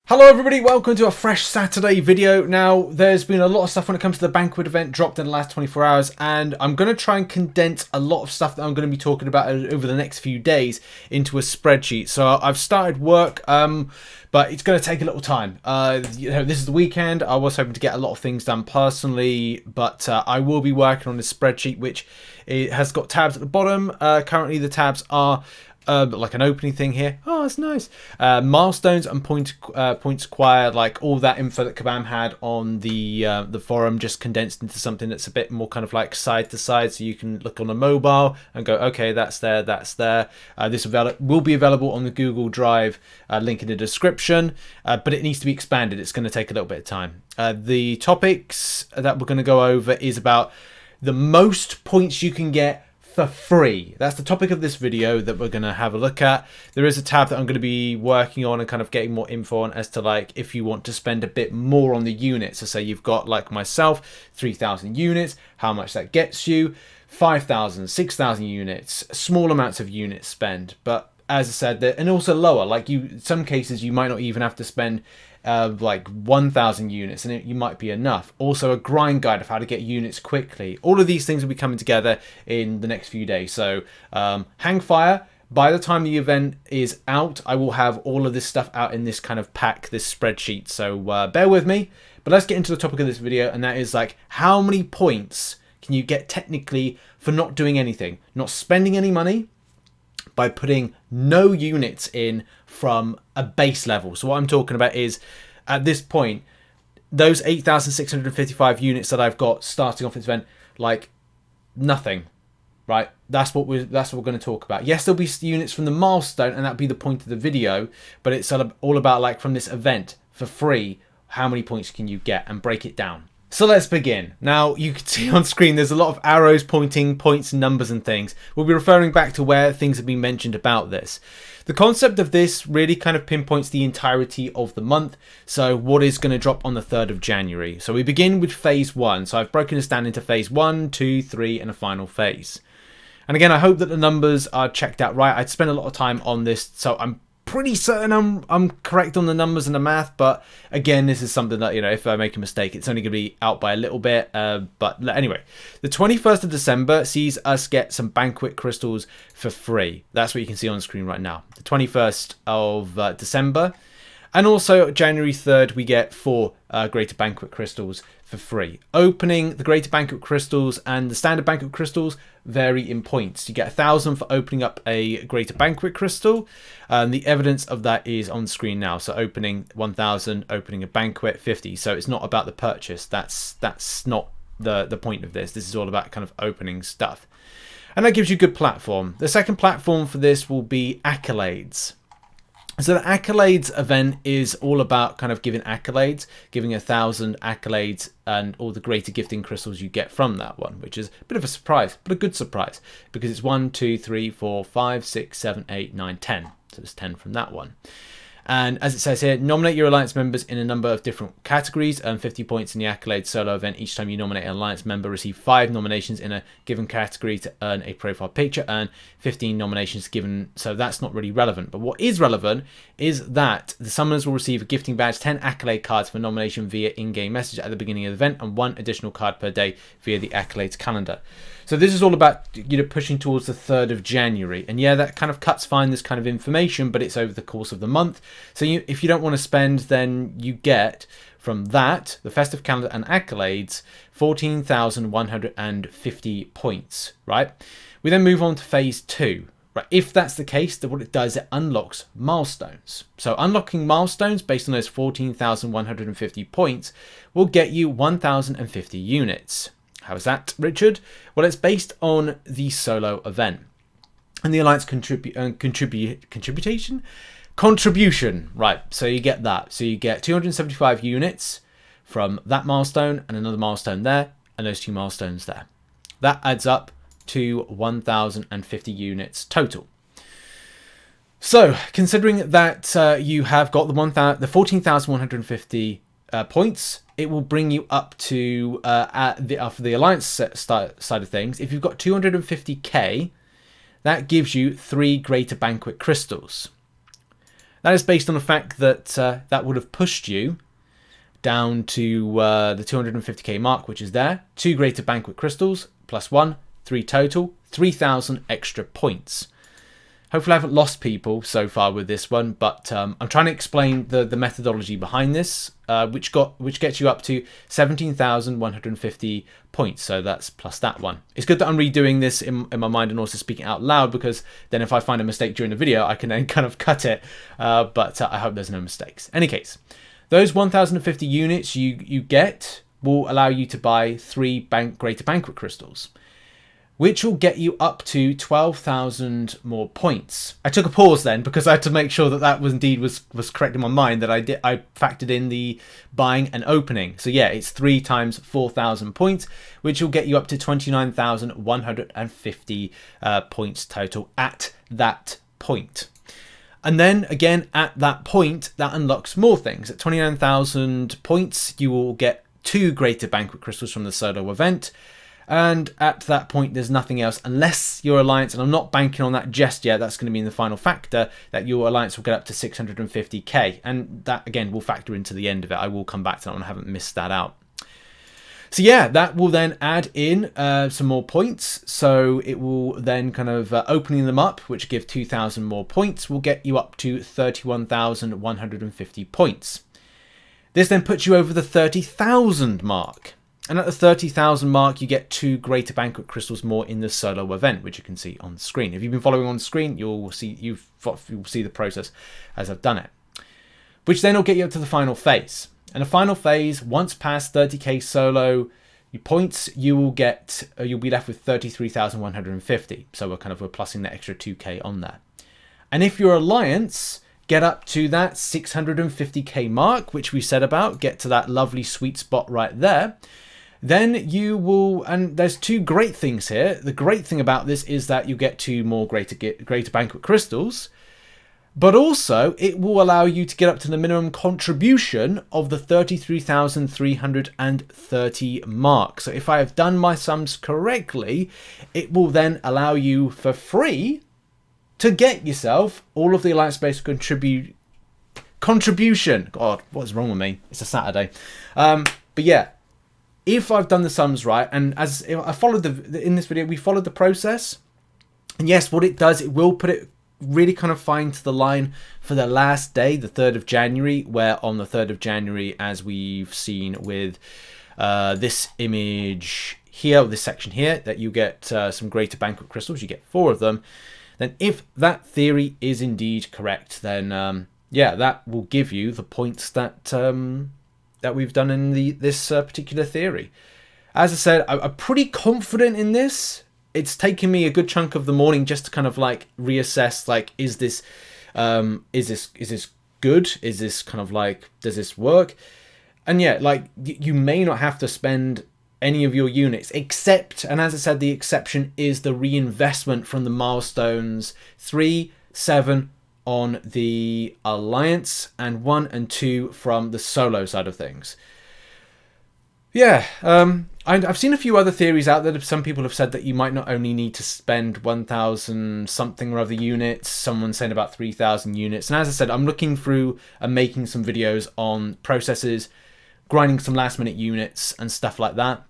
Hello everybody, welcome to a fresh Saturday video. Now, there's been a lot of stuff when it comes to the banquet event dropped in the last 24 hours, and I'm going to try and condense a lot of stuff that I'm going to be talking about over the next few days into a spreadsheet. So I've started work, but it's going to take a little time. This is the weekend. I was hoping to get a lot of things done personally, but I will be working on this spreadsheet, which it has got tabs at the bottom. Currently, the tabs are like an opening thing here. Oh, that's nice. Milestones and points acquired, like all that info that Kabam had on the forum, just condensed into something that's a bit more kind of like side to side, so you can look on a mobile and go, okay, that's there, that's there. This will be available on the Google Drive, link in the description, but it needs to be expanded. It's going to take a little bit of time. The topics that we're going to go over is about the most points you can get for free. That's the topic of this video that we're going to have a look at. There is a tab that I'm going to be working on and kind of getting more info on as to like if you want to spend a bit more on the units. So say you've got, like myself, 3,000 units, how much that gets you, 5,000, 6,000 units, small amounts of units spend. But as I said, and also lower, like some cases you might not even have to spend like 1,000 units and you might be enough. Also a grind guide of how to get units quickly. All of these things will be coming together in the next few days. So hang fire. By the time the event is out, I will have all of this stuff out in this kind of pack, this spreadsheet. So bear with me. But let's get into the topic of this video, and that is like, how many points can you get technically for not doing anything, not spending any money, by putting no units in from a base level. So what I'm talking about is, at this point, those 8,655 units that I've got starting off this event, like nothing, right? That's what we're going to talk about. Yes, there'll be units from the milestone, and that'll be the point of the video, but it's all about like from this event for free, how many points can you get, and break it down. So let's begin. Now, you can see on screen there's a lot of arrows pointing points, numbers and things. We'll be referring back to where things have been mentioned about this. The concept of this really kind of pinpoints the entirety of the month. So what is going to drop on the 3rd of January? So we begin with phase 1. So I've broken this down into phase 1, 2, 3 and a final phase. And again, I hope that the numbers are checked out right. I'd spent a lot of time on this, so I'm pretty certain I'm correct on the numbers and the math, but again, this is something that, if I make a mistake, it's only going to be out by a little bit. But anyway, the 21st of December sees us get some banquet crystals for free. That's what you can see on the screen right now. The 21st of December. And also January 3rd, we get 4 Greater Banquet Crystals for free. Opening the Greater Banquet Crystals and the Standard Banquet Crystals vary in points. You get 1,000 for opening up a Greater Banquet Crystal. The evidence of that is on screen now. So opening 1,000, opening a Banquet 50. So it's not about the purchase. That's not the point of this. This is all about kind of opening stuff. And that gives you a good platform. The second platform for this will be accolades. So the accolades event is all about kind of giving accolades, giving 1,000 accolades and all the greater gifting crystals you get from that one, which is a bit of a surprise, but a good surprise, because it's 1, 2, 3, 4, 5, 6, 7, 8, 9, 10. So there's 10 from that one. And as it says here, nominate your alliance members in a number of different categories. Earn 50 points in the accolade solo event. Each time you nominate an alliance member, receive 5 nominations in a given category to earn a profile picture. Earn 15 nominations given. So that's not really relevant. But what is relevant is that the summoners will receive a gifting badge, 10 accolade cards for nomination via in-game message at the beginning of the event, and 1 additional card per day via the accolades calendar. So this is all about, pushing towards the 3rd of January. And yeah, that kind of cuts fine, this kind of information, but it's over the course of the month. So if you don't want to spend, then you get from that, the festive calendar and accolades, 14,150 points, right? We then move on to phase 2. Right, if that's the case, then what it does, it unlocks milestones. So unlocking milestones based on those 14,150 points will get you 1,050 units. How is that, Richard? Well, it's based on the solo event and the alliance contribution. Right, so you get that. So you get 275 units from that milestone and another milestone there, and those 2 milestones there. That adds up to 1,050 units total. So considering that you have got the 14,150 points, it will bring you up to for the alliance side of things. If you've got 250k, that gives you 3 Greater Banquet Crystals. That is based on the fact that that would have pushed you down to the 250k mark, which is there. 2 Greater Banquet Crystals, plus 1, 3 total, 3,000 extra points. Hopefully I haven't lost people so far with this one, but I'm trying to explain the methodology behind this, which gets you up to 17,150 points. So that's plus that one. It's good that I'm redoing this in my mind and also speaking out loud, because then if I find a mistake during the video, I can then kind of cut it. But I hope there's no mistakes. Any case, those 1,050 units you get will allow you to buy 3 Greater Banquet Crystals, which will get you up to 12,000 more points. I took a pause then because I had to make sure that was indeed was correct in my mind, that I factored in the buying and opening. So yeah, it's 3 times 4,000 points, which will get you up to 29,150 points total at that point. And then again, at that point, that unlocks more things. At 29,000 points, you will get 2 Greater Banquet Crystals from the solo event. And at that point, there's nothing else unless your alliance, and I'm not banking on that just yet, that's going to be in the final factor, that your alliance will get up to 650k. And that, again, will factor into the end of it. I will come back to that one. I haven't missed that out. So yeah, that will then add in some more points. So it will then kind of opening them up, which give 2,000 more points, will get you up to 31,150 points. This then puts you over the 30,000 mark. And at the 30,000 mark, you get 2 Greater Banquet Crystals more in the solo event, which you can see on screen. If you've been following on screen, you'll see the process as I've done it. Which then will get you up to the final phase. And the final phase, once past 30k solo points, you'll be left with 33,150. So we're plussing the extra 2k on that. And if your alliance get up to that 650k mark, which we said about, get to that lovely sweet spot right there, then you will, and there's 2 great things here. The great thing about this is that you get 2 more Greater Banquet Crystals, but also it will allow you to get up to the minimum contribution of the 33,330 mark. So if I have done my sums correctly, it will then allow you for free to get yourself all of the alliance-based contribution. God, what's wrong with me? It's a Saturday. But yeah, if I've done the sums right, and as I followed in this video, we followed the process. And yes, what it does, it will put it really kind of fine to the line for the last day, the 3rd of January, where on the 3rd of January, as we've seen with this image here, this section here, that you get some Greater Banquet Crystals, you get 4 of them. Then if that theory is indeed correct, then yeah, that will give you the points that that we've done in this particular theory. As I said, I'm pretty confident in this. It's taken me a good chunk of the morning just to kind of like reassess, like, is this good? Is this kind of like, does this work? And yeah, like, you may not have to spend any of your units, except, and as I said, the exception is the reinvestment from the milestones 3, 7 on the alliance, and 1 and 2 from the solo side of things. Yeah, I've seen a few other theories out there. Some people have said that you might not only need to spend 1,000 something or other units, someone's saying about 3,000 units. And as I said, I'm looking through and making some videos on processes, grinding some last minute units and stuff like that,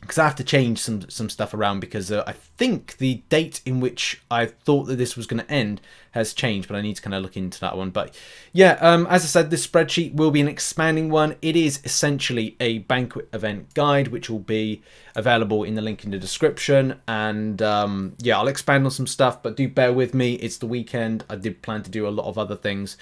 because I have to change some stuff around, because I think the date in which I thought that this was going to end has changed, but I need to kind of look into that one. But yeah, as I said, this spreadsheet will be an expanding one. It is essentially a banquet event guide, which will be available in the link in the description. And yeah, I'll expand on some stuff, but do bear with me. It's the weekend. I did plan to do a lot of other things,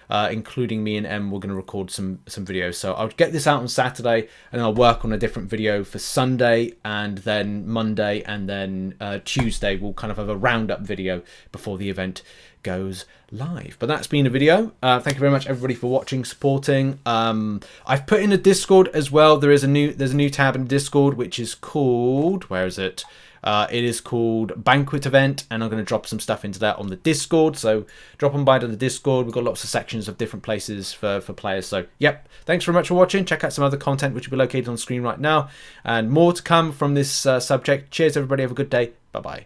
including me and Em. We're going to record some videos, so I'll get this out on Saturday, and I'll work on a different video for Sunday, and then Monday, and then Tuesday we'll kind of have a roundup video before the event goes live. But that's been a video. Thank you very much everybody for watching, supporting. I've put in a Discord as well. There's a new tab in Discord which is called, where is it? It is called Banquet Event, and I'm going to drop some stuff into that on the Discord. So drop on by to the Discord. We've got lots of sections of different places for players. So yep, thanks very much for watching. Check out some other content which will be located on screen right now, and more to come from this subject. Cheers everybody, have a good day. Bye bye.